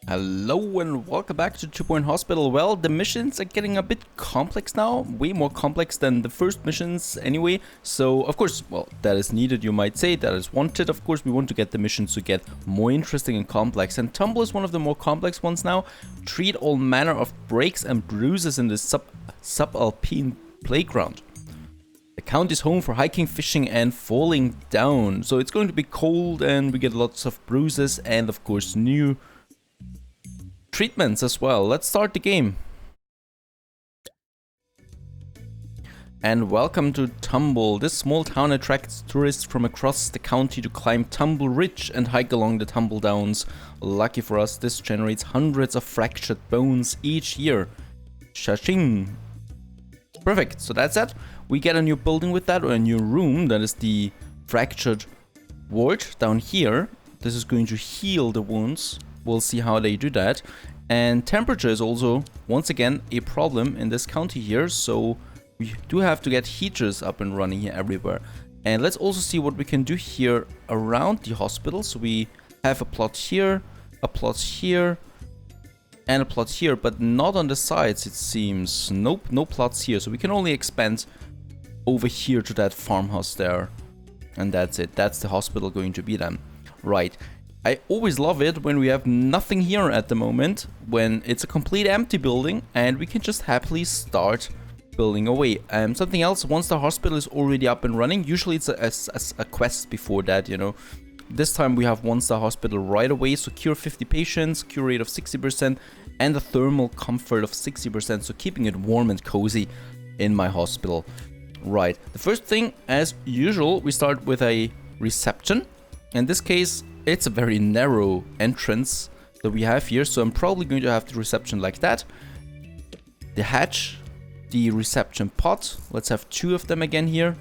Hello and welcome back to 2 Point Hospital. Well, the missions are getting a bit complex now, way more complex than the first missions anyway. So, of course, well, that is needed, you might say, that is wanted. Of course, we want to get the missions to get more interesting and complex. And Tumble is one of the more complex ones now. Treat all manner of breaks and bruises in the subalpine playground. The count is home for hiking, fishing, and falling down. So it's going to be cold and we get lots of bruises and, of course, new treatments as well. Let's start the game. And welcome to Tumble. This small town attracts tourists from across the county to climb Tumble Ridge and hike along the tumble downs. Lucky for us, this generates hundreds of fractured bones each year. Shashing. Perfect, so that's it. We get a new building with that, or a new room. That is the fractured ward down here. This is going to heal the wounds. We'll see how they do that. And temperature is also, once again, a problem in this county here. So we do have to get heaters up and running here everywhere. And let's also see what we can do here around the hospital. So we have a plot here, and a plot here, but not on the sides, it seems. Nope, no plots here. So we can only expand over here to that farmhouse there. And that's it. That's the hospital going to be then. Right. I always love it when we have nothing here at the moment, when it's a complete empty building and we can just happily start building away. Something else, once the hospital is already up and running, usually it's a quest before that, you know. This time we have one-star hospital right away, so cure 50 patients, cure rate of 60%, and a thermal comfort of 60%, so keeping it warm and cozy in my hospital. Right, the first thing, as usual, we start with a reception. In this case, it's a very narrow entrance that we have here, so I'm probably going to have the reception like that. The hatch, the reception pod, let's have 2 of them again here.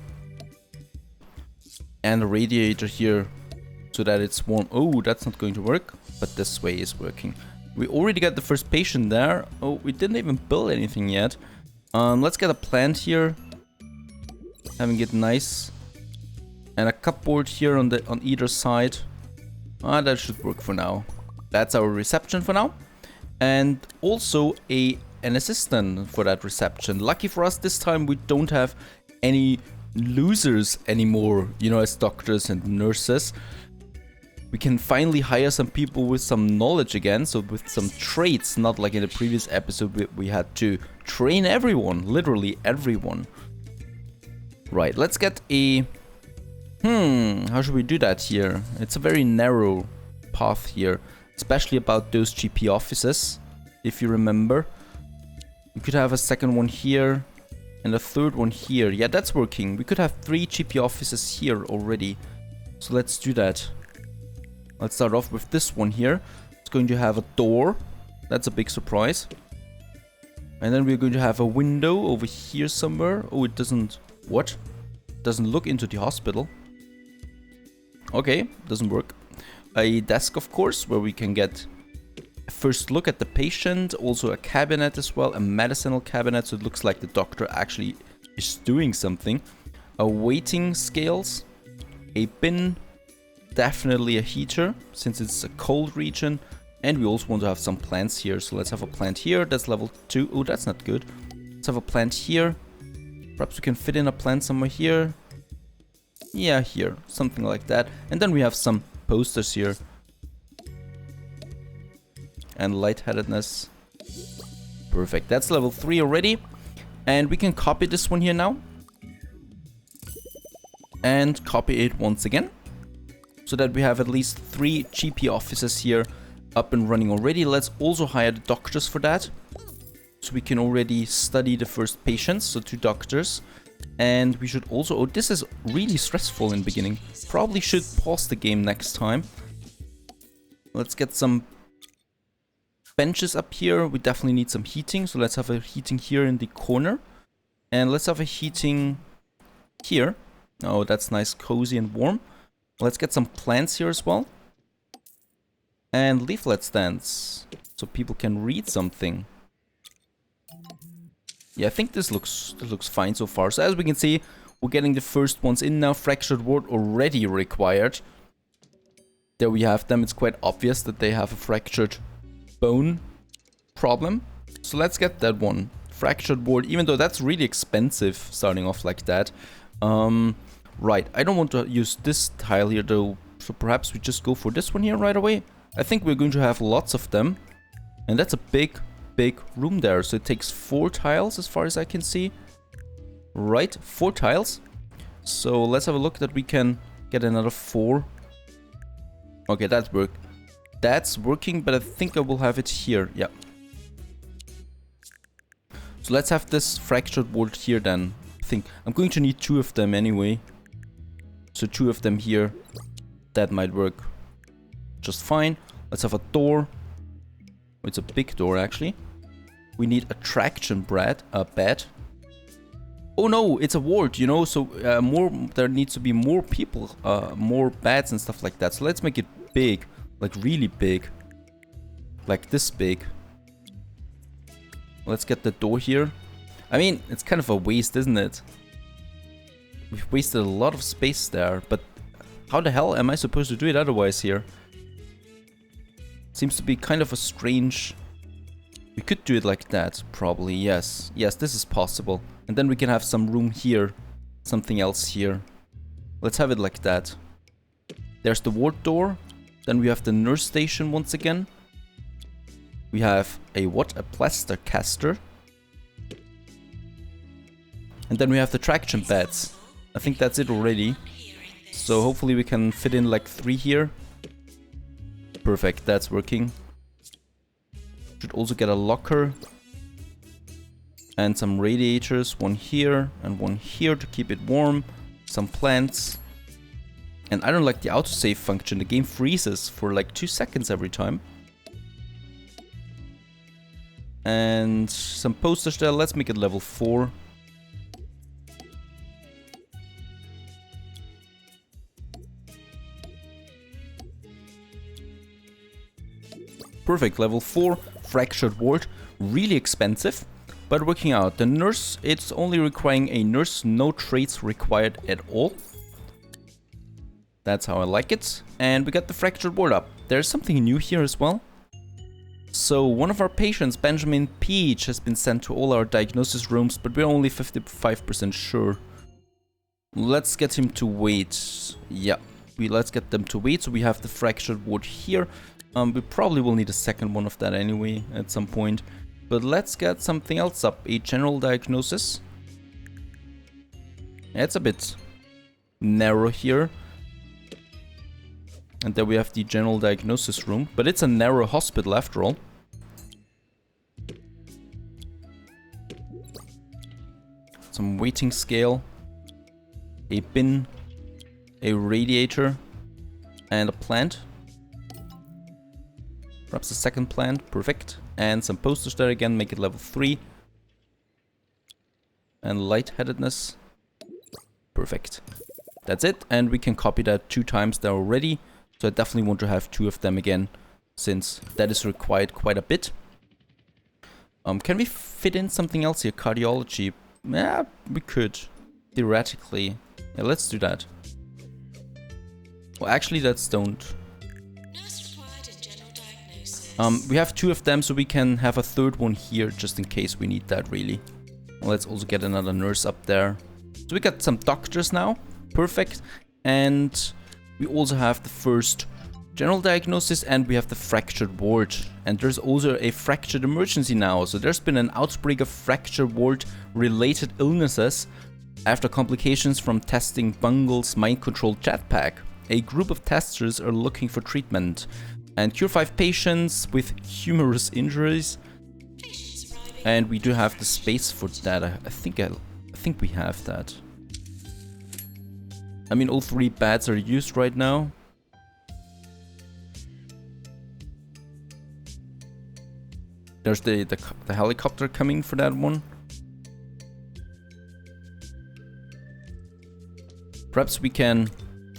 And a radiator here, so that it's warm. Oh, that's not going to work, but this way is working. We already got the first patient there. Oh, we didn't even build anything yet. Let's get a plant here, having it nice. And a cupboard here on either side. That should work for now. That's our reception for now. And also an assistant for that reception. Lucky for us, this time we don't have any losers anymore, you know, as doctors and nurses. We can finally hire some people with some knowledge again, so with some traits, not like in the previous episode we had to train everyone, literally everyone. Right, let's get a... how should we do that here? It's a very narrow path here, especially about those GP offices, if you remember. We could have a second one here and a third one here. Yeah, that's working. We could have 3 GP offices here already. So let's do that. Let's start off with this one here. It's going to have a door. That's a big surprise. And then we're going to have a window over here somewhere. Oh, it doesn't... What? It doesn't look into the hospital. Okay, doesn't work. A desk, of course, where we can get a first look at the patient. Also a cabinet as well, a medicinal cabinet, so it looks like the doctor actually is doing something. A waiting scales, a bin, definitely a heater, since it's a cold region. And we also want to have some plants here, so let's have a plant here. That's level 2. Oh, that's not good. Let's have a plant here. Perhaps we can fit in a plant somewhere here. Yeah, here, something like that. And then we have some posters here. And lightheadedness. Perfect, that's level 3 already. And we can copy this one here now. And copy it once again. So that we have at least 3 GP offices here up and running already. Let's also hire the doctors for that. So we can already study the first patients, so 2 doctors. And we should also... Oh, this is really stressful in the beginning. Probably should pause the game next time. Let's get some benches up here. We definitely need some heating. So let's have a heating here in the corner. And let's have a heating here. Oh, that's nice, cozy and warm. Let's get some plants here as well. And leaflet stands. So people can read something. Yeah, I think this looks fine so far. So as we can see, we're getting the first ones in now. Fractured ward already required. There we have them. It's quite obvious that they have a fractured bone problem. So let's get that one. Fractured board, even though that's really expensive starting off like that. Right, I don't want to use this tile here though, so perhaps we just go for this one here right away. I think we're going to have lots of them. And that's a big room there. So it takes 4 tiles as far as I can see. Right, 4 tiles. So let's have a look that we can get another 4. Okay, that's working, but I think I will have it here. Yeah. So let's have this fractured board here then. I think I'm going to need 2 of them anyway. So 2 of them here. That might work just fine. Let's have a door. It's a big door actually. We need a traction bed. Oh no, it's a ward, you know, so there needs to be more people, more beds and stuff like that. So let's make it big, like really big. Like this big. Let's get the door here. I mean, it's kind of a waste, isn't it? We've wasted a lot of space there, but how the hell am I supposed to do it otherwise here? Seems to be kind of a strange... We could do it like that, probably, yes. Yes, this is possible. And then we can have some room here. Something else here. Let's have it like that. There's the ward door. Then we have the nurse station once again. We have a what? A plaster caster. And then we have the traction beds. I think that's it already. So hopefully we can fit in like 3 here. Perfect, that's working. Should also get a locker. And some radiators, 1 here and 1 here to keep it warm. Some plants. And I don't like the autosave function. The game freezes for like 2 seconds every time. And some posters there. Let's make it level 4. Perfect, level 4, fractured ward, really expensive, but working out. The nurse, it's only requiring a nurse, no traits required at all. That's how I like it. And we got the fractured ward up. There's something new here as well. So one of our patients, Benjamin Peach, has been sent to all our diagnosis rooms, but we're only 55% sure. Let's get him to wait. Yeah, let's get them to wait. So we have the fractured ward here. We probably will need a second one of that anyway at some point. But let's get something else up. A general diagnosis. It's a bit narrow here. And then we have the general diagnosis room. But it's a narrow hospital after all. Some waiting scale. A bin. A radiator. And a plant. Perhaps a second plant, perfect. And some posters there again, make it level 3. And lightheadedness, perfect. That's it, and we can copy that 2 times there already. So I definitely want to have 2 of them again, since that is required quite a bit. Can we fit in something else here? Cardiology, yeah, we could, theoretically. Yeah, let's do that. Well, actually, let's don't. We have 2 of them, so we can have a 3rd one here, just in case we need that, really. Well, let's also get another nurse up there. So we got some doctors now. Perfect. And we also have the first general diagnosis, and we have the fractured ward. And there's also a fractured emergency now. So there's been an outbreak of fractured ward-related illnesses after complications from testing Bungle's mind-controlled jetpack. A group of testers are looking for treatment. And cure 5 patients with humorous injuries. And we do have the space for that. I think we have that. I mean, all 3 beds are used right now. There's the helicopter coming for that one. Perhaps we can...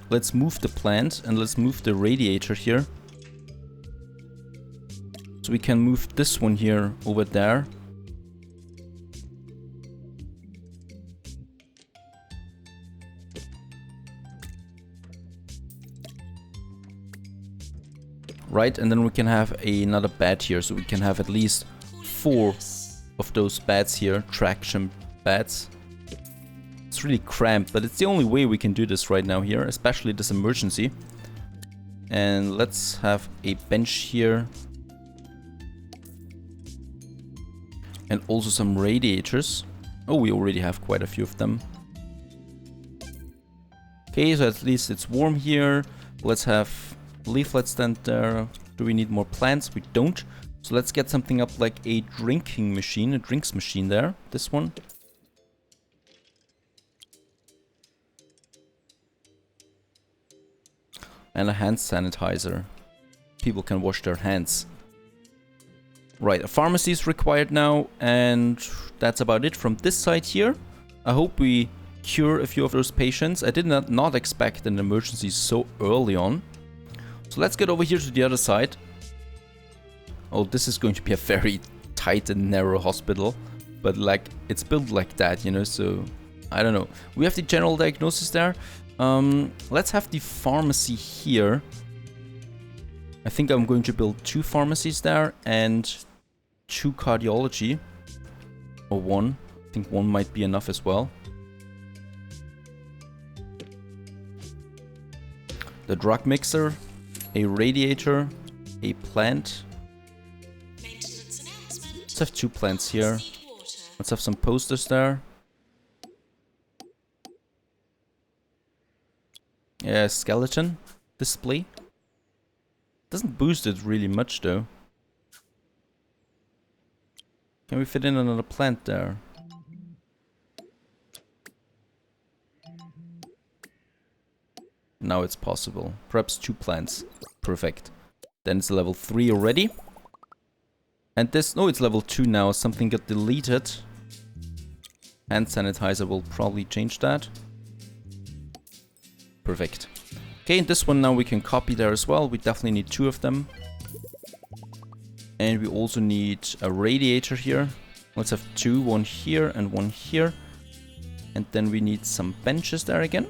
Let's move the plant and let's move the radiator here. So we can move this one here over there. right? And then we can have another bed here, so we can have at least 4 of those beds here, traction beds. It's really cramped, but it's the only way we can do this right now here, especially this emergency. And let's have a bench here. And also some radiators. Oh, we already have quite a few of them. Okay, so at least it's warm here. Let's have leaflet stand there. Do we need more plants? We don't. So let's get something up like a drinking machine, a drinks machine there. This one. And a hand sanitizer. People can wash their hands. Right, a pharmacy is required now, and that's about it from this side here. I hope we cure a few of those patients. I did not expect an emergency so early on. So let's get over here to the other side. Oh, this is going to be a very tight and narrow hospital, but like it's built like that, you know, so I don't know. We have the general diagnosis there. Let's have the pharmacy here. I think I'm going to build 2 pharmacies there and 2 cardiology. Or 1. I think 1 might be enough as well. The drug mixer, a radiator, a plant. Let's have 2 plants here. Let's have some posters there. Yeah, skeleton display. Doesn't boost it really much though. Can we fit in another plant there? Now it's possible. Perhaps 2 plants. Perfect. Then it's level 3 already. And this, no, it's level 2 now. Something got deleted. Hand sanitizer will probably change that. Perfect. Okay, and this one now we can copy there as well. We definitely need 2 of them. And we also need a radiator here. Let's have 2, 1 here and 1 here. And then we need some benches there again.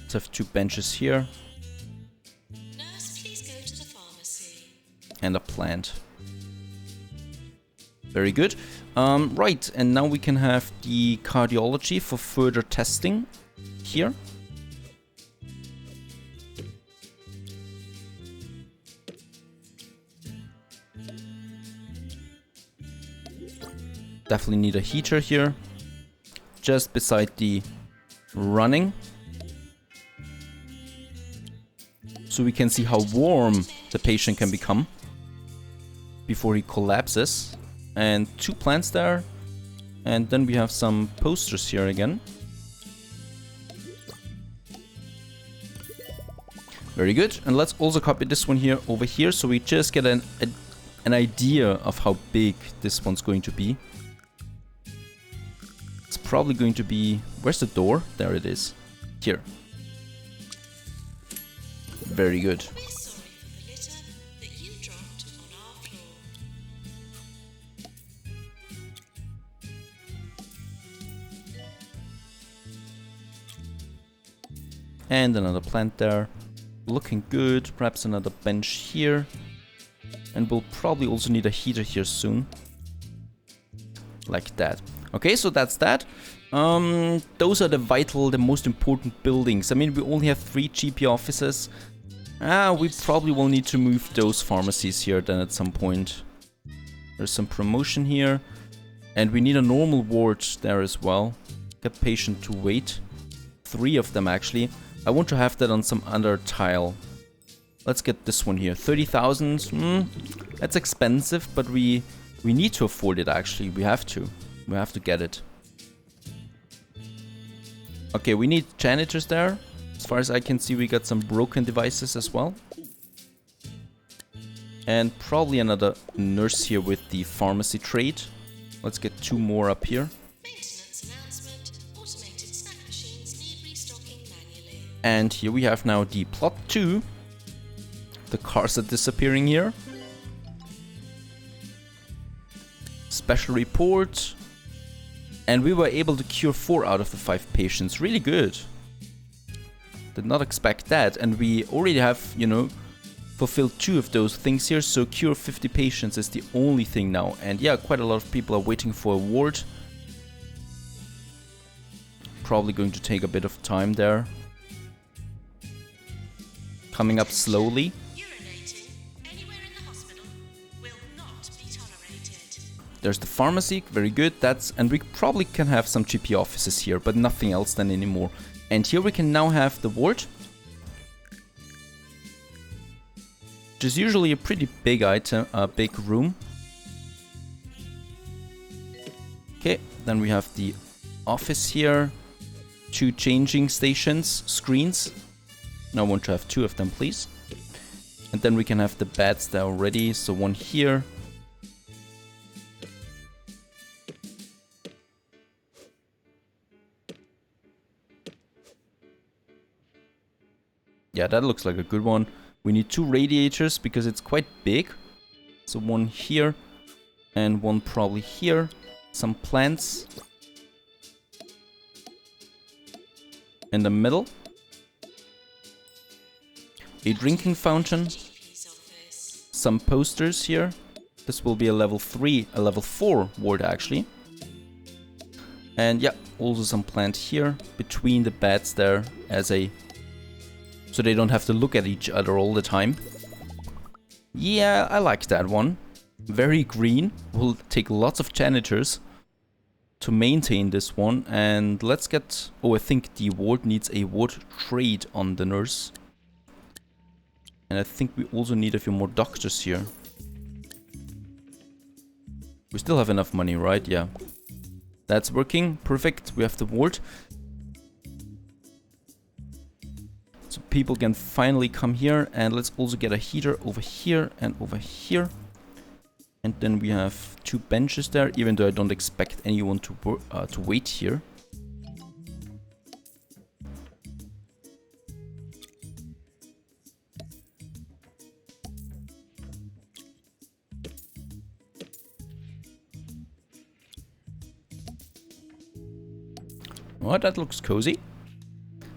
Let's have 2 benches here. Nurse, please go to the pharmacy. And a plant. Very good. Right, and now we can have the cardiology for further testing here. Definitely need a heater here, just beside the running, so we can see how warm the patient can become before he collapses. And 2 plants there, and then we have some posters here again. Very good. And let's also copy this one here over here, so we just get an idea of how big this one's going to be. It's probably going to be... Where's the door? There it is. Here. Very good. We're sorry for the litter that you dropped on our floor. And another plant there. Looking good. Perhaps another bench here. And we'll probably also need a heater here soon. Like that. Okay, so that's that. Those are the most important buildings. I mean, we only have 3 GP offices. We probably will need to move those pharmacies here then at some point. There's some promotion here. And we need a normal ward there as well. Get patient to wait. 3 of them actually. I want to have that on some other tile. Let's get this one here. 30,000. That's expensive, but we need to afford it actually. We have to. We have to get it. Okay, we need janitors there. As far as I can see, we got some broken devices as well. And probably another nurse here with the pharmacy trade. Let's get 2 more up here. Maintenance announcement. Automated snack machines need restocking manually. And here we have now the plot 2. The cars are disappearing here. Special report. And we were able to cure 4 out of the 5 patients. Really good. Did not expect that. And we already have, you know, fulfilled 2 of those things here. So cure 50 patients is the only thing now. And yeah, quite a lot of people are waiting for a ward. Probably going to take a bit of time there. Coming up slowly. Urinating anywhere in the hospital will not be tolerated. There's the pharmacy, very good. And we probably can have some GP offices here, but nothing else then anymore. And here we can now have the ward, which is usually a pretty big item, a big room. Okay, then we have the office here, 2 changing stations, screens. Now I want to have 2 of them, please. And then we can have the beds there already, so 1 here. Yeah, that looks like a good one. We need 2 radiators because it's quite big. So 1 here and 1 probably here. Some plants in the middle. A drinking fountain. Some posters here. This will be a level 3, a level 4 ward actually. And yeah, also some plant here between the beds there as a... so they don't have to look at each other all the time. Yeah, I like that one. Very green. Will take lots of janitors to maintain this one. And let's get... oh, I think the ward needs a ward trade on the nurse. And I think we also need a few more doctors here. We still have enough money, right? Yeah. That's working. Perfect. We have the ward. So people can finally come here. And let's also get a heater over here and over here. And then we have 2 benches there, even though I don't expect anyone to wait here. Oh, that looks cozy.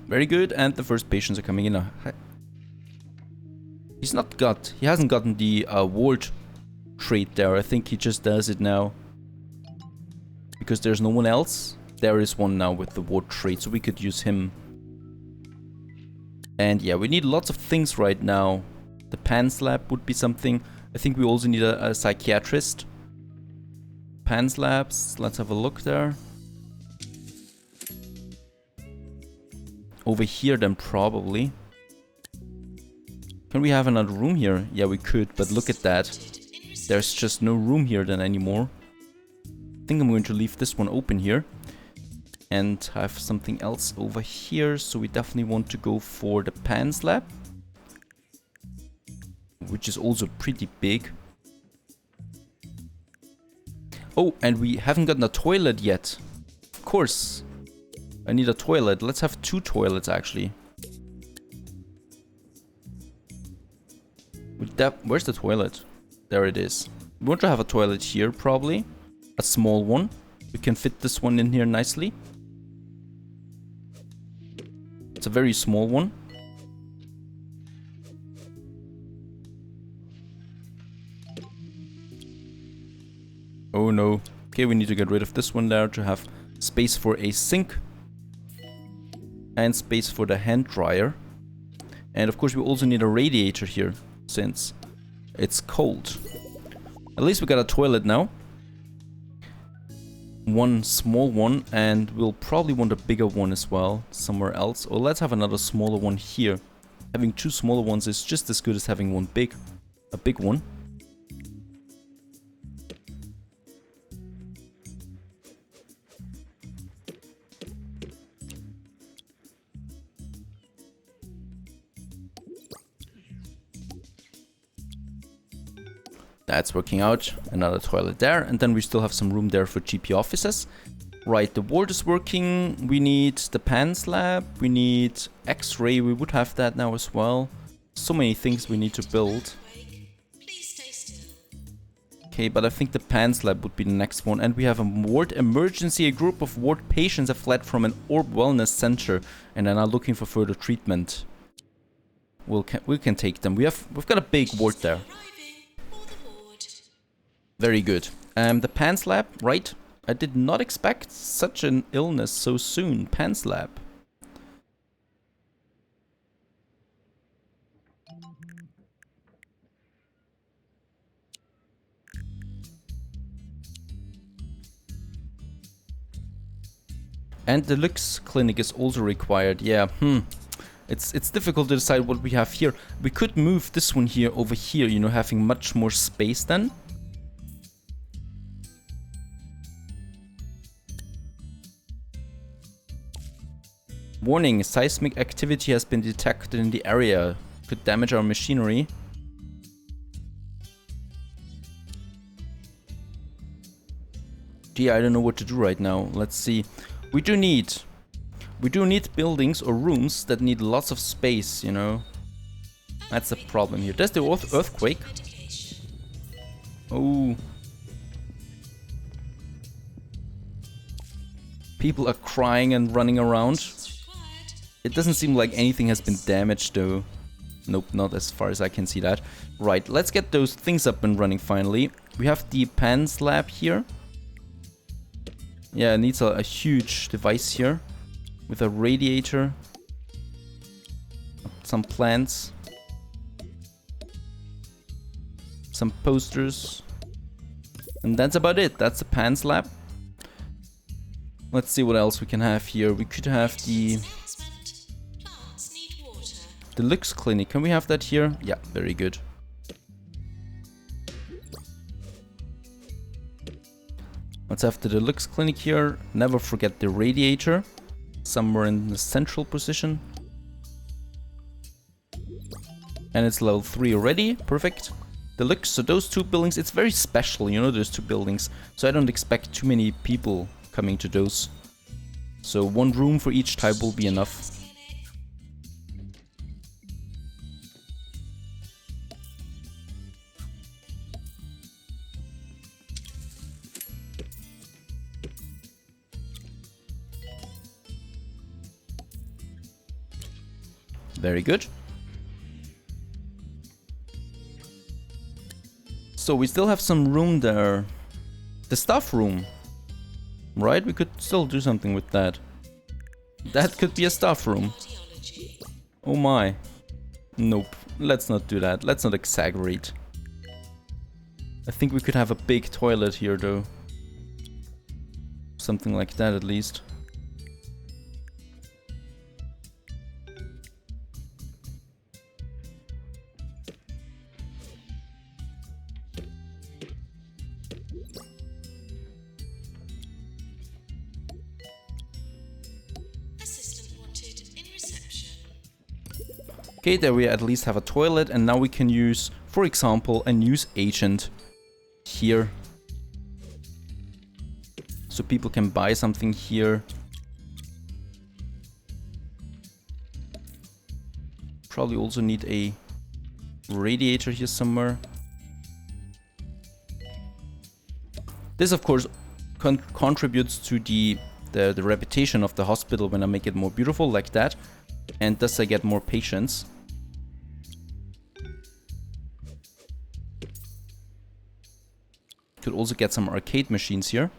Very good, and the first patients are coming in now. He hasn't gotten the ward trade there. I think he just does it now. Because there's no one else. There is one now with the ward trade, so we could use him. And yeah, we need lots of things right now. The PANS lab would be something. I think we also need a psychiatrist. PANS labs, let's have a look there. Over here then probably. Can we have another room here? Yeah, we could, but look at that. There's just no room here then anymore. I think I'm going to leave this one open here. And have something else over here. So we definitely want to go for the PANS lab. Which is also pretty big. Oh, and we haven't gotten a toilet yet. Of course. I need a toilet. Let's have 2 toilets actually. Where's the toilet? There it is. We want to have a toilet here probably. A small one. We can fit this one in here nicely. It's a very small one. Oh no. Okay, we need to get rid of this one there to have space for a sink. And space for the hand dryer. And of course we also need a radiator here, since it's cold. At least we got a toilet now. 1 small one, and we'll probably want a bigger one as well, somewhere else. Or let's have another smaller one here. Having 2 smaller ones is just as good as having a big one. That's working out. Another toilet there. And then we still have some room there for GP offices. Right, the ward is working. We need the PANS lab. We need X-ray. We would have that now as well. So many things we need to build. Okay, but I think the PANS lab would be the next one. And we have a ward emergency. A group of ward patients have fled from an orb wellness center and are now looking for further treatment. We can take them. We've got a big ward there. Very good. The PANS lab, right? I did not expect such an illness so soon. PANS lab. And the Lux clinic is also required. Yeah, It's difficult to decide what we have here. We could move this one here over here, you know, having much more space then. Warning, seismic activity has been detected in the area. Could damage our machinery. Gee, I don't know what to do right now. Let's see. We do need buildings or rooms that need lots of space, you know. That's the problem here. There's the earthquake. Oh. People are crying and running around. It doesn't seem like anything has been damaged though. Nope, not as far as I can see that. Right, let's get those things up and running finally. We have the PANS lab here. Yeah, it needs a huge device here. With a radiator. Some plants. Some posters. And that's about it. That's the PANS lab. Let's see what else we can have here. We could have the Lux clinic. Can we have that here? Yeah, very good. Let's have the Deluxe clinic here. Never forget the radiator. Somewhere in the central position. And it's level 3 already. Perfect. Deluxe. So those two buildings, it's very special, you know, those two buildings. So I don't expect too many people coming to those. So one room for each type will be enough. Very good. So we still have some room there. The staff room. Right? We could still do something with that. That could be a staff room. Oh my. Nope. Let's not do that. Let's not exaggerate. I think we could have a big toilet here though. Something like that at least. Okay, there we at least have a toilet, and now we can use, for example, a news agent here. So people can buy something here. Probably also need a radiator here somewhere. This, of course, contributes to the reputation of the hospital when I make it more beautiful like that. And thus I get more patients. Could also get some arcade machines here.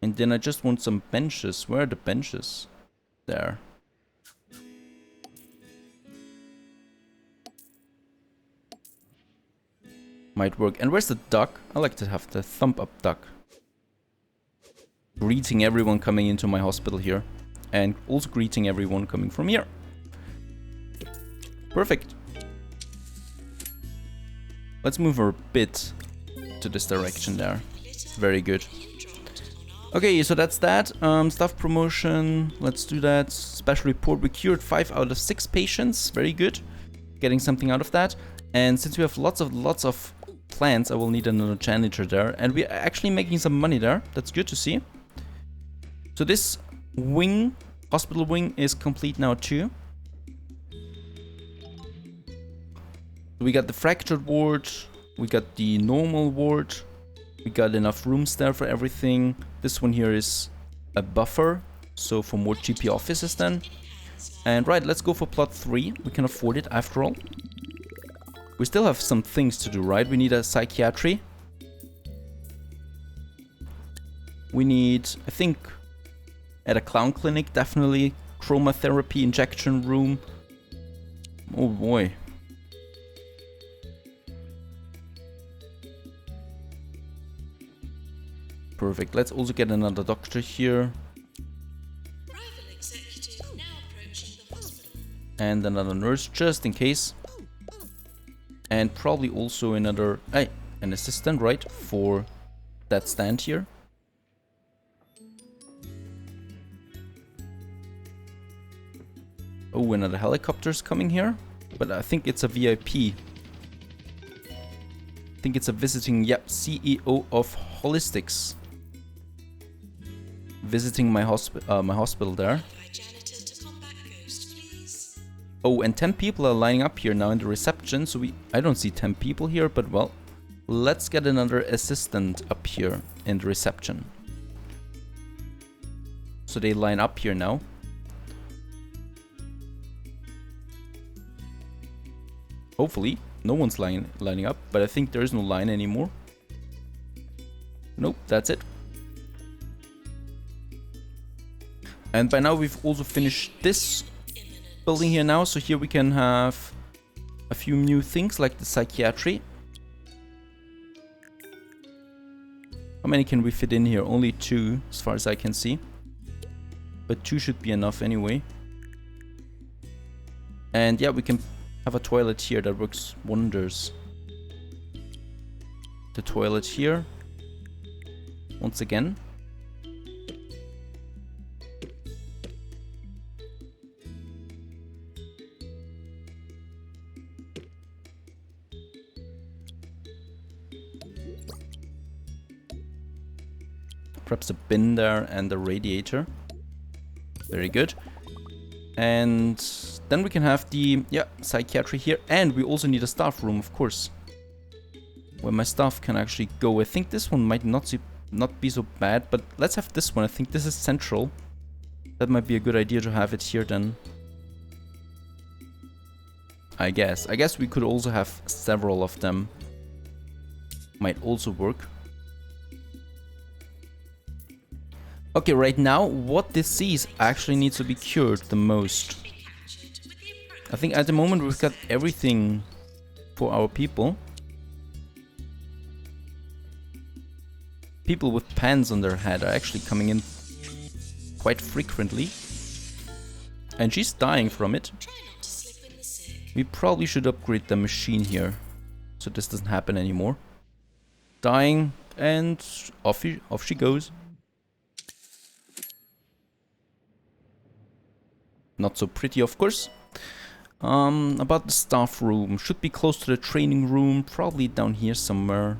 And then I just want some benches. Where are the benches? There. Might work. And where's the duck? I like to have the thumb up duck. Greeting everyone coming into my hospital here. And also greeting everyone coming from here. Perfect. Let's move her a bit to this direction there. Very good. Okay, so that's that. Staff promotion. Let's do that. Special report. We cured 5 out of 6 patients. Very good. Getting something out of that. And since we have lots of plants, I will need another janitor there. And we're actually making some money there. That's good to see. So this wing, hospital wing, is complete now too. We got the fractured ward, we got the normal ward, we got enough rooms there for everything. This one here is a buffer, so for more GP offices then. And right, let's go for plot 3. We can afford it after all. We still have some things to do, right? We need a psychiatry. We need, I think, at a clown clinic, definitely. Chromotherapy injection room. Oh boy. Perfect. Let's also get another doctor here. Rival executive now approaching the hospital. And another nurse, just in case. And probably also another... an assistant, right? For that stand here. Oh, another helicopter's coming here. But I think it's a VIP. I think it's a visiting, yep, CEO of Holistics. Visiting my hospital there. Janitor to combat ghost, please. Oh, and 10 people are lining up here now in the reception. So I don't see 10 people here, but well, let's get another assistant up here in the reception. So they line up here now. Hopefully, no one's lining up, but I think there is no line anymore. Nope, that's it. And by now we've also finished this building here now, so here we can have a few new things like the psychiatry. How many can we fit in here? Only 2 as far as I can see. But 2 should be enough anyway. And yeah, we can have a toilet here that works wonders. The toilet here. Once again. Perhaps a bin there and a radiator. Very good. And then we can have the, psychiatry here. And we also need a staff room, of course. Where my staff can actually go. I think this one might not be so bad, but let's have this one. I think this is central. That might be a good idea to have it here then. I guess we could also have several of them. Might also work. Okay, right now, what disease actually needs to be cured the most? I think at the moment we've got everything for our people. People with pans on their head are actually coming in quite frequently. And she's dying from it. We probably should upgrade the machine here, so this doesn't happen anymore. Dying, and off she goes. Not so pretty, of course. About the staff room. Should be close to the training room. Probably down here somewhere.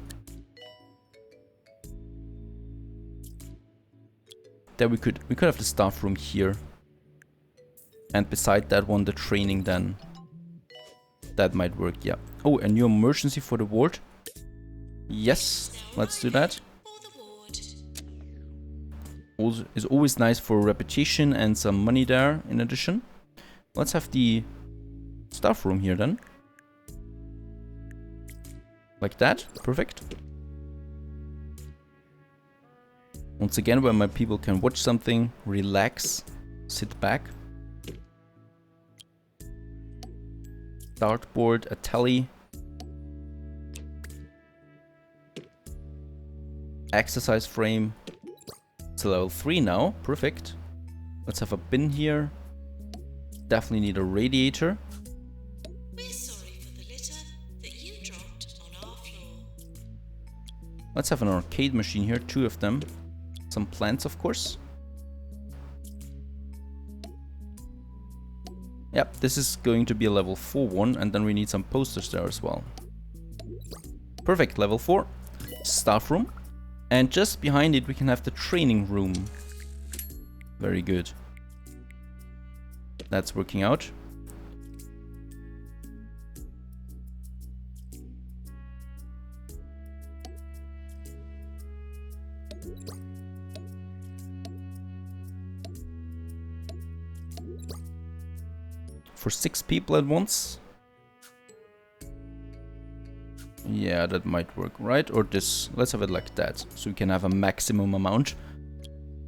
There we could have the staff room here. And beside that one, the training then. That might work, yeah. Oh, a new emergency for the ward. Yes, let's do that. Also, is always nice for reputation and some money there in addition. Let's have the staff room here then. Like that, perfect. Once again, where my people can watch something, relax, sit back. Dartboard, a tally. Exercise frame. It's level 3 now, perfect. Let's have a bin here. Definitely need a radiator. We're sorry for the litter that you dropped on our floor. Let's have an arcade machine here, 2 of them. Some plants, of course. Yep, this is going to be a level 4 one, and then we need some posters there as well. Perfect, level 4. Staff room. And just behind it we can have the training room. Very good. That's working out. for 6 people at once. Yeah, that might work, right? Or this. Let's have it like that, so we can have a maximum amount.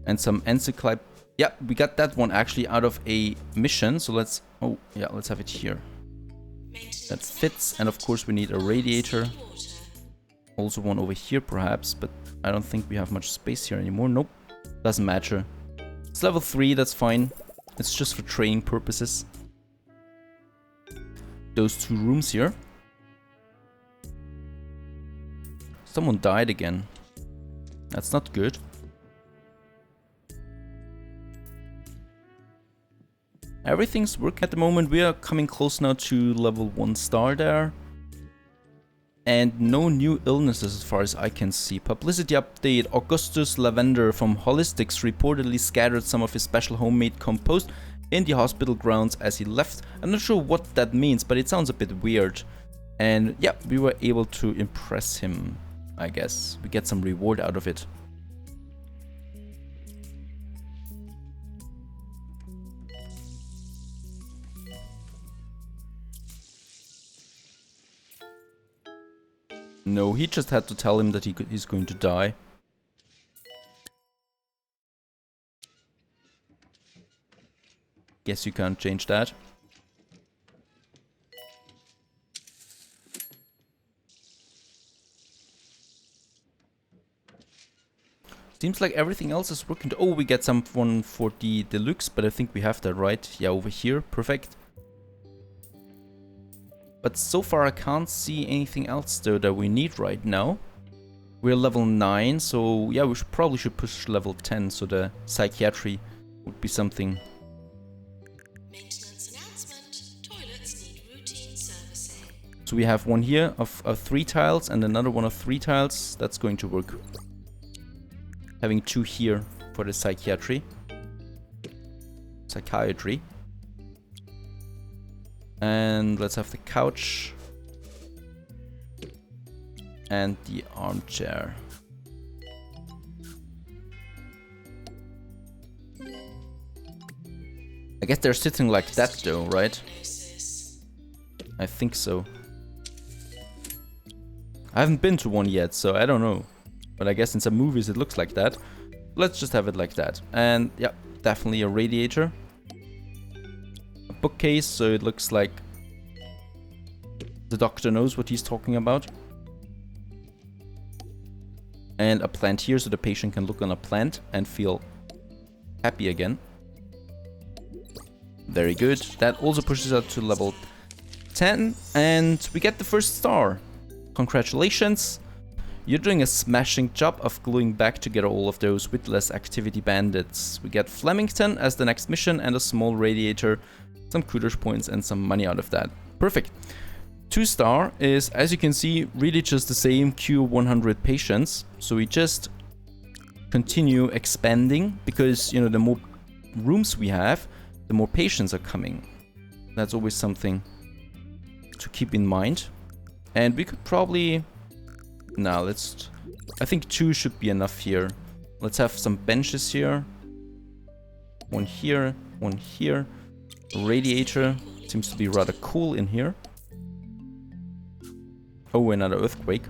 And some encyclop. Yeah, we got that one actually out of a mission. So let's. Oh, yeah, let's have it here. That fits. And of course, we need a radiator. Also one over here, perhaps. But I don't think we have much space here anymore. Nope. Doesn't matter. It's level 3. That's fine. It's just for training purposes. Those 2 rooms here. Someone died again. That's not good. Everything's working at the moment. We are coming close now to level 1 star there. And no new illnesses as far as I can see. Publicity update. Augustus Lavender from Holistics reportedly scattered some of his special homemade compost in the hospital grounds as he left. I'm not sure what that means, but it sounds a bit weird. And yeah, we were able to impress him, I guess. We get some reward out of it. No, he just had to tell him that he's going to die. Guess you can't change that. Seems like everything else is working. Oh, we get some one for the deluxe, but I think we have that right. Yeah, over here. Perfect. But so far I can't see anything else though that we need right now. We're level 9, so yeah, we probably should push level 10, so the psychiatry would be something. Maintenance announcement. Toilets need routine servicing. So we have one here of 3 tiles and another one of 3 tiles. That's going to work. Having 2 here for the psychiatry. And let's have the couch. And the armchair. I guess they're sitting like that though, right? I think so. I haven't been to one yet, so I don't know. But I guess in some movies it looks like that. Let's just have it like that. And yeah, definitely a radiator. A bookcase, so it looks like the doctor knows what he's talking about. And a plant here, so the patient can look on a plant and feel happy again. Very good. That also pushes us to level 10. And we get the first star. Congratulations. You're doing a smashing job of gluing back together all of those witless activity bandits. We get Flemington as the next mission and a small radiator, some kudos points and some money out of that. Perfect. 2 star is, as you can see, really just the same Q100 patients. So we just continue expanding because, you know, the more rooms we have, the more patients are coming. That's always something to keep in mind. And we could probably... Now let's... I think 2 should be enough here. Let's have some benches here. 1 here, 1 here. Radiator. Seems to be rather cool in here. Oh, another earthquake.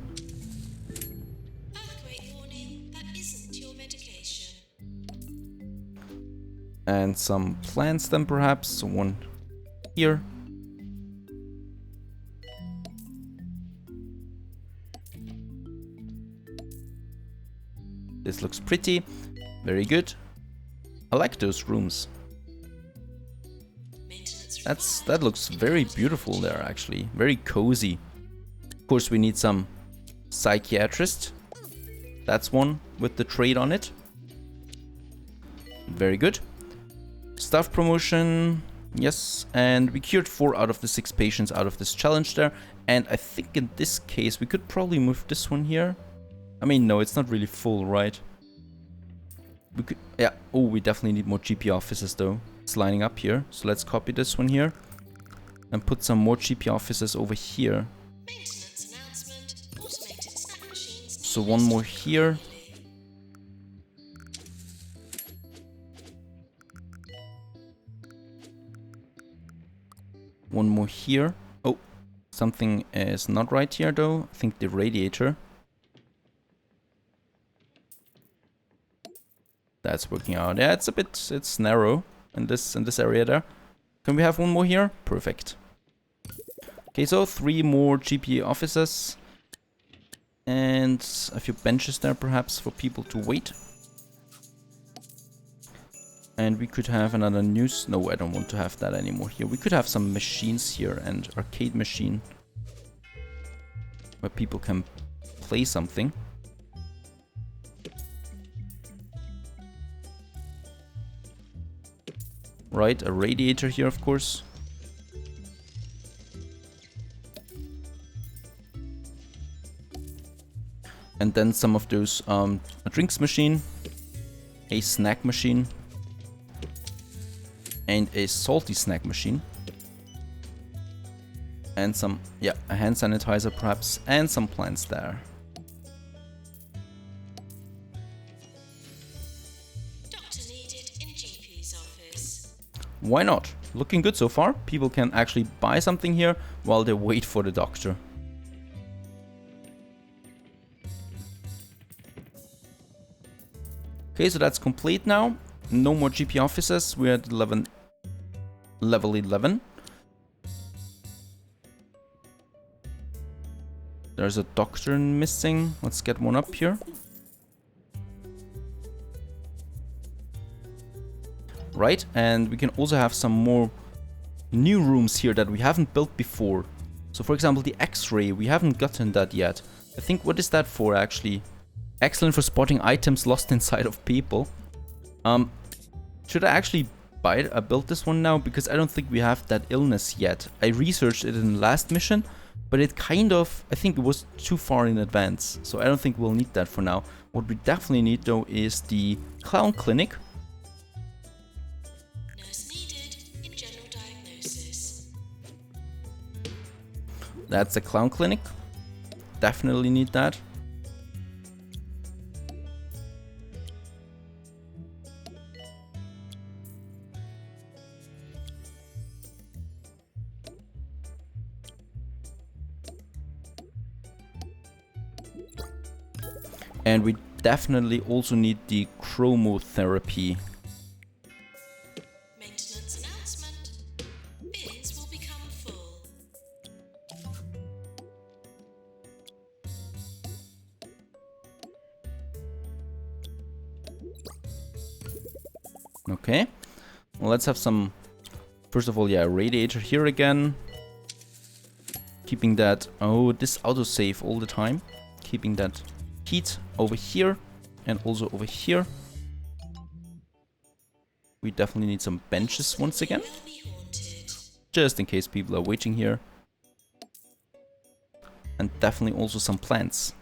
Earthquake warning. That isn't your medication. And some plants then perhaps. So 1 here. This looks pretty. Very good. I like those rooms. That looks very beautiful there actually. Very cozy. Of course we need some psychiatrist. That's one with the trade on it. Very good. Staff promotion. Yes, and we cured 4 out of the 6 patients out of this challenge there. And I think in this case we could probably move this one here. I mean, no, it's not really full, right? We could, yeah. Oh, we definitely need more GP offices though. It's lining up here. So let's copy this one here and put some more GP offices over here. Maintenance announcement. Automated snack machines. So 1 more here. One more here. Oh, something is not right here though. I think the radiator. That's working out. Yeah, it's narrow in this area there. Can we have one more here? Perfect. Okay, so 3 more GP offices. And a few benches there perhaps for people to wait. And we could have another news. No, I don't want to have that anymore here. We could have some machines here and arcade machine. Where people can play something. Right, a radiator here of course. And then some of those, a drinks machine, a snack machine, and a salty snack machine. And some, yeah, a hand sanitizer perhaps, and some plants there. Doctor needed in GP's office. Why not? Looking good so far. People can actually buy something here while they wait for the doctor. Okay, so that's complete now. No more GP offices. We're at level 11. There's a doctor missing. Let's get one up here. Right, and we can also have some more new rooms here that we haven't built before. So for example, the X-ray, we haven't gotten that yet. I think, what is that for actually? Excellent for spotting items lost inside of people. Should I actually build this one now? Because I don't think we have that illness yet. I researched it in the last mission, but it kind of, I think it was too far in advance. So I don't think we'll need that for now. What we definitely need though is the clown clinic. Nurse needed in general diagnosis. That's the clown clinic. Definitely need that. And we definitely also need the chromotherapy. Maintenance announcement. Bids will become full. Okay. Well, let's have some... First of all, yeah, radiator here again. Keeping that... Oh, this autosave all the time. Keeping that heat over here and also over here. We definitely need some benches once again, Will be haunted. just in case people are waiting here. And definitely also some plants.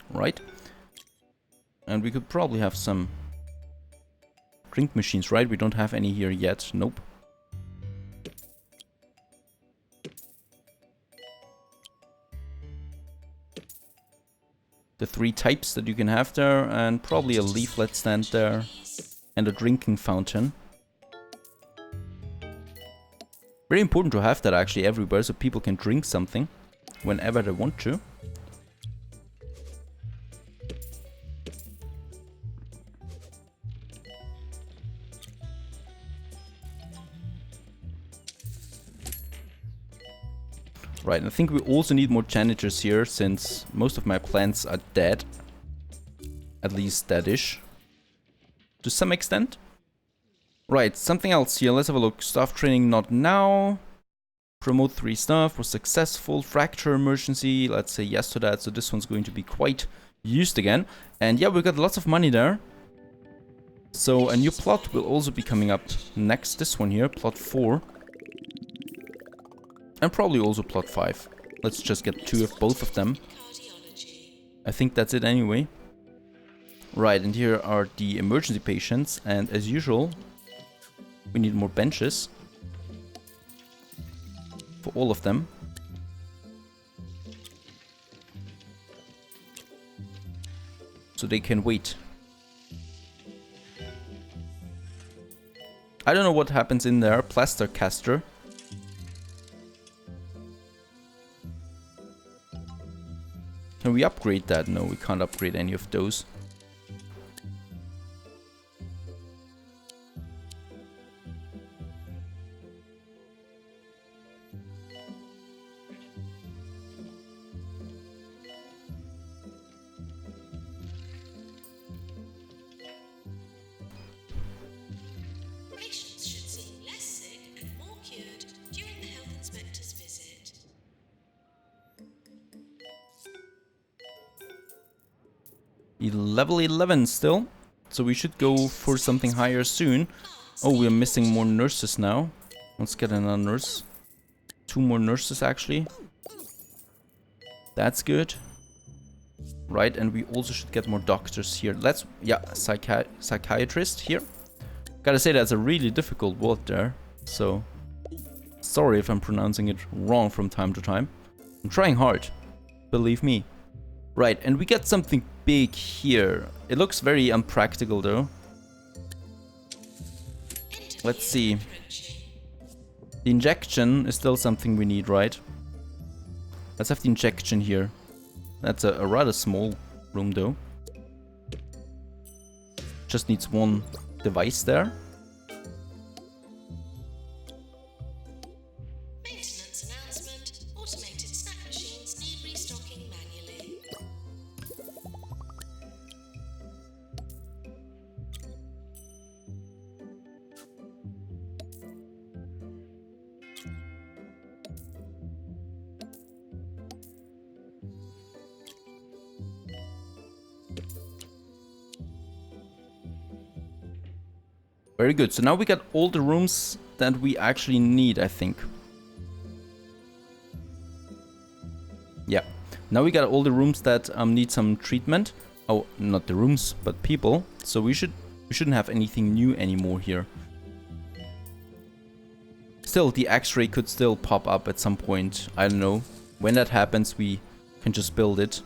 Right. And we could probably have some drink machines, right? We don't have any here yet. Nope. The 3 types that you can have there, and probably a leaflet stand there, and a drinking fountain. Very important to have that actually everywhere, so people can drink something whenever they want to. Right, and I think we also need more janitors here, since most of my plants are dead. At least deadish. To some extent. Right, something else here. Let's have a look. Staff training not now. Promote 3 staff was successful. Fracture emergency. Let's say yes to that. So this one's going to be quite used again. And yeah, we got lots of money there. So a new plot will also be coming up next. This one here, plot 4. And probably also plot 5. Let's just get 2 of both of them. Cardiology. I think that's it anyway. Right, and here are the emergency patients. And as usual, we need more benches. For all of them. So they can wait. I don't know what happens in there. Plaster caster. Can we upgrade that? No, we can't upgrade any of those. Patients should seem less sick and more cured during the health inspector's visit. Level 11 still. So we should go for something higher soon. Oh, we're missing more nurses now. Let's get another nurse. 2 more nurses actually. That's good. Right, and we also should get more doctors here. Let's, yeah, psychiatrist here. Gotta say, that's a really difficult word there. So, sorry if I'm pronouncing it wrong from time to time. I'm trying hard, believe me. Right, and we get something big here. It looks very unpractical though. Let's see. The injection is still something we need, right? Let's have the injection here. That's a rather small room though. Just needs one device there. Maintenance announcement. Automated snack machines need restocking manually. Very good. So now we got all the rooms that we actually need, I think. Yeah. Now we got all the rooms that need some treatment. Oh, not the rooms, but people. So we shouldn't have anything new anymore here. Still, the X-ray could still pop up at some point. I don't know. When that happens, we can just build it.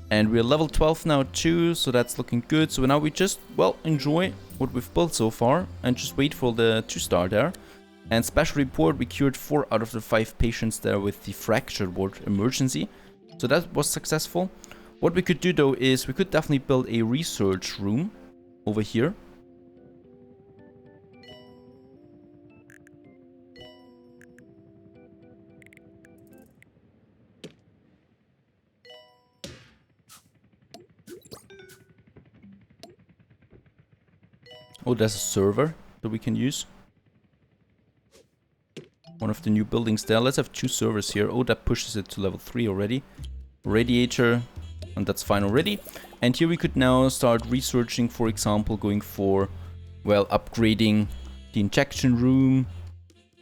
And we're level 12 now too, so that's looking good. So now we just, well, enjoy what we've built so far and just wait for the 2-star there. And special report, we cured 4 out of the 5 patients there with the fractured ward emergency. So that was successful. What we could do though is we could definitely build a research room over here. Oh, there's a server that we can use. One of the new buildings there. Let's have 2 servers here. Oh, that pushes it to level 3 already. Radiator, and that's fine already. And here we could now start researching, for example, going for, well, upgrading the injection room,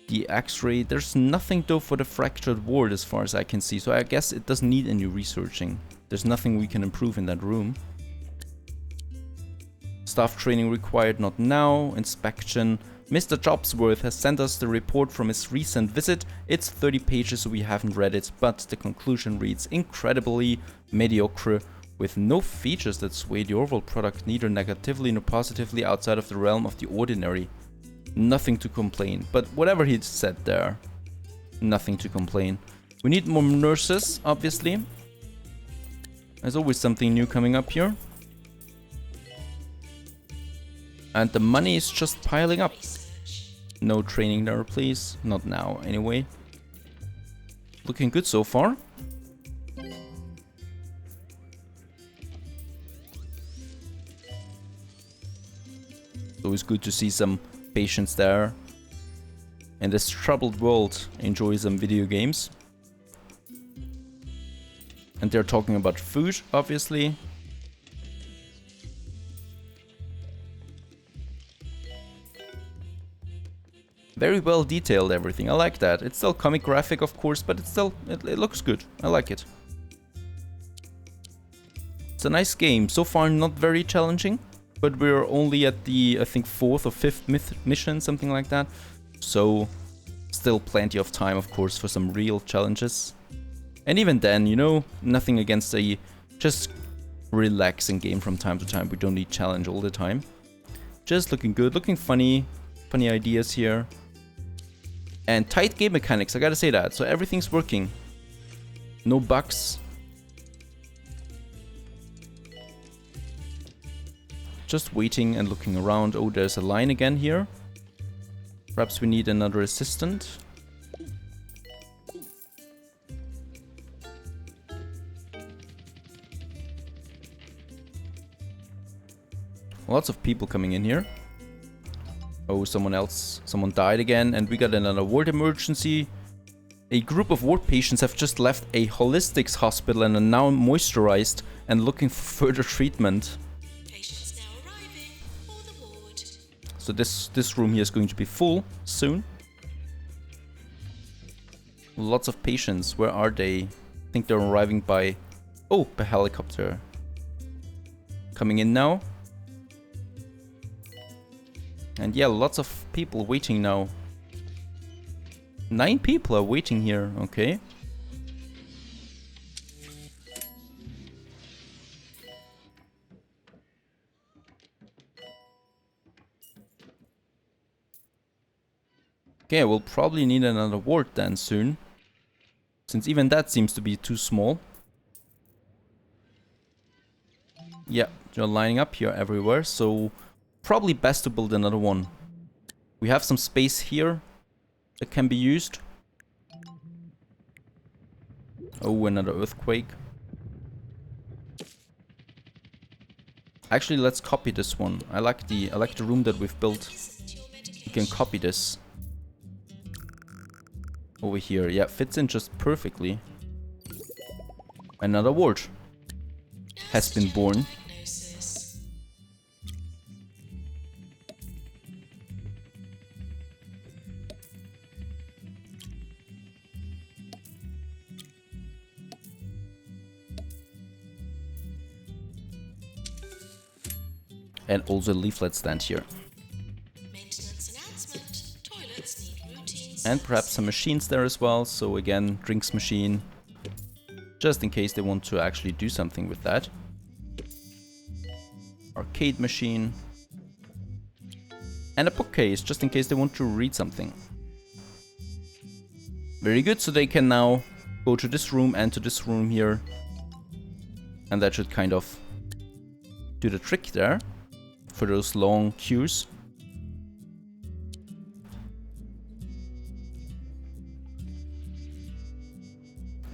the X-ray. There's nothing though for the fractured ward as far as I can see. So I guess it doesn't need any researching. There's nothing we can improve in that room. Staff training required, not now. Inspection. Mr. Jobsworth has sent us the report from his recent visit. It's 30 pages, so we haven't read it, but the conclusion reads incredibly mediocre, with no features that sway the overall product, neither negatively nor positively outside of the realm of the ordinary. Nothing to complain, but whatever he said there, nothing to complain. We need more nurses, obviously. There's always something new coming up here. And the money is just piling up. No training there, please. Not now, anyway. Looking good so far. It's always good to see some patients there. In this troubled world, enjoy some video games. And they're talking about food, obviously. Very well detailed everything. I like that. It's still comic graphic, of course, but it's still it looks good. I like it. It's a nice game. So far, not very challenging, but we're only at the, I think, 4th or 5th mission, something like that. So, still plenty of time, of course, for some real challenges. And even then, you know, nothing against a just relaxing game from time to time. We don't need challenge all the time. Just looking good, looking funny. funny ideas here. And tight game mechanics, I gotta say that. So everything's working. No bugs. Just waiting and looking around. Oh, there's a line again here. Perhaps we need another assistant. Lots of people coming in here. Oh, someone died again, and we got another ward emergency. A group of ward patients have just left a holistics hospital and are now moisturized and looking for further treatment. Patients now arriving for the ward. So this room here is going to be full soon. Lots of patients. Where are they? I think they're arriving by... Oh, by helicopter. Coming in now. And yeah, lots of people waiting now. 9 people are waiting here, okay. Okay, we'll probably need another ward then soon. Since even that seems to be too small. Yeah, they're lining up here everywhere, so probably best to build another one. We have some space here that can be used. Oh, another earthquake. Actually, let's copy this one. I like the room that we've built. We can copy this over here. Yeah, fits in just perfectly. Another ward has been born. And also leaflet stand here. Maintenance announcement. Toilets need routine. And perhaps some machines there as well. So again, drinks machine. Just in case they want to actually do something with that. Arcade machine. And a bookcase, just in case they want to read something. Very good, so they can now go to this room and to this room here. And that should kind of do the trick there. For those long queues.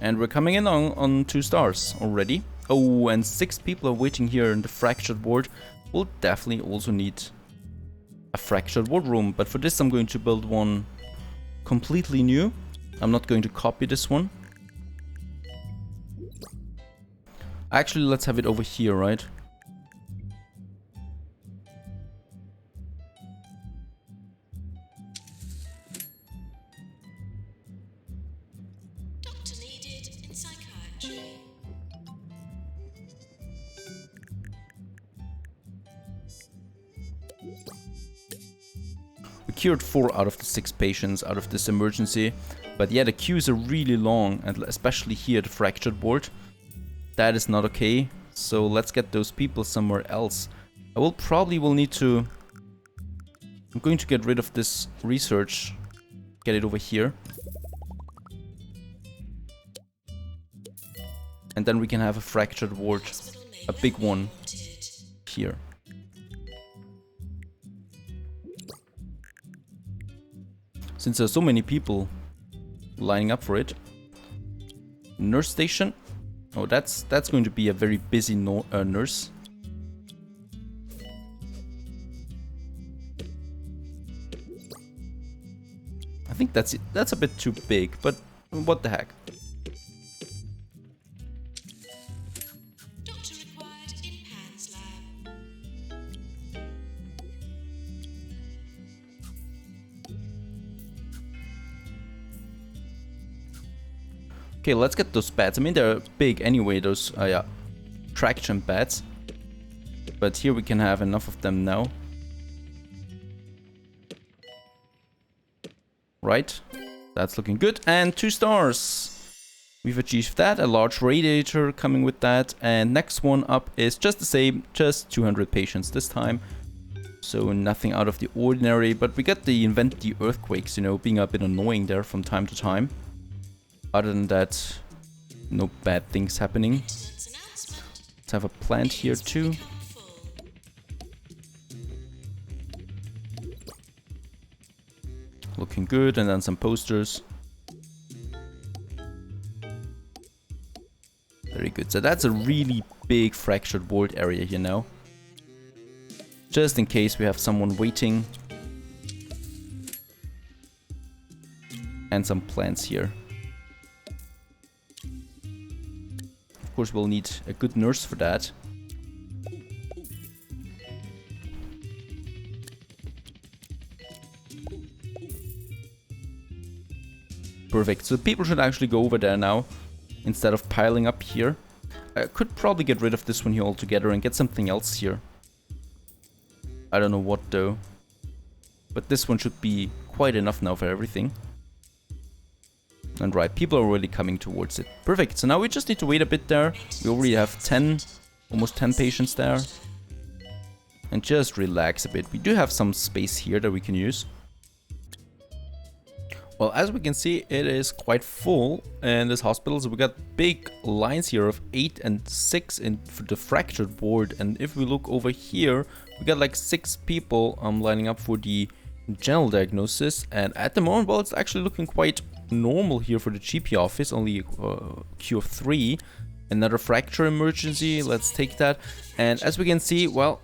And we're coming in on 2 stars already. Oh, and 6 people are waiting here in the fractured ward. We'll definitely also need a fractured ward room. But for this I'm going to build one completely new. I'm not going to copy this one. Actually, let's have it over here, right? We cured 4 out of the 6 patients out of this emergency. But yeah, the queues are really long, and especially here, the fractured ward. That is not okay. So let's get those people somewhere else. I will need to... I'm going to get rid of this research. Get it over here. And then we can have a fractured ward. A big one. Here. Since there's so many people lining up for it. Nurse station. Oh, that's going to be a very busy nurse. I think that's it. That's a bit too big, but what the heck. Doctor required in Pan's lab. Okay, let's get those beds. I mean, they're big anyway, those yeah, traction beds. But here we can have enough of them now. Right, that's looking good. And 2 stars. We've achieved that. A large radiator coming with that. And next one up is just the same, just 200 patients this time. So nothing out of the ordinary, but we got the invent the earthquakes, you know, being a bit annoying there from time to time. Other than that, no bad things happening. Maintenance announcement. Let's have a plant here Bins will too. become full. Looking good, and then some posters. Very good. So that's a really big fractured board area here now. Just in case we have someone waiting. And some plants here. Of course, we'll need a good nurse for that. Perfect. So people should actually go over there now instead of piling up here. I could probably get rid of this one here altogether and get something else here. I don't know what though. But this one should be quite enough now for everything. And right, people are really coming towards it. Perfect. So now we just need to wait a bit there. We already have 10, almost 10 patients there. And just relax a bit. We do have some space here that we can use. Well, as we can see, it is quite full in this hospital. So we got big lines here of 8 and 6 in for the fractured board. And if we look over here, we got like 6 people lining up for the general diagnosis. And at the moment, well, it's actually looking quite normal here for the GP office. Only a queue of 3. Another fracture emergency. Let's take that. And as we can see, well,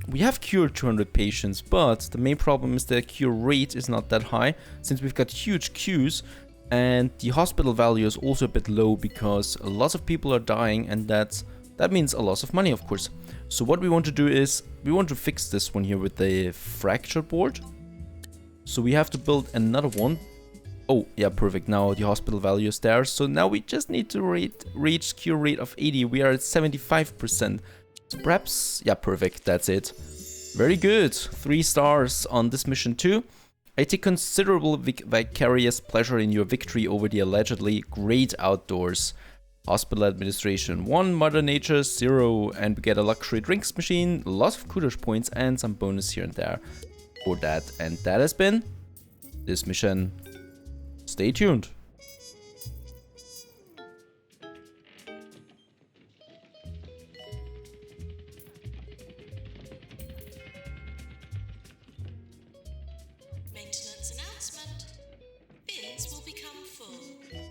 we have cured 200 patients, but the main problem is the cure rate is not that high since we've got huge queues, and the hospital value is also a bit low because lots of people are dying, and that means a loss of money, of course. So what we want to do is we want to fix this one here with the fracture board. So we have to build another one. Oh yeah, perfect. Now the hospital value is there. So now we just need to reach cure rate of 80. We are at 75%. So perhaps, yeah, perfect, that's it. Very good, 3 stars on this mission too. I take considerable vicarious pleasure in your victory over the allegedly great outdoors. Hospital administration 1, Mother Nature 0, and we get a luxury drinks machine, lots of kudos points, and some bonus here and there for that. And that has been this mission. Stay tuned. Maintenance announcement. Bins will become full.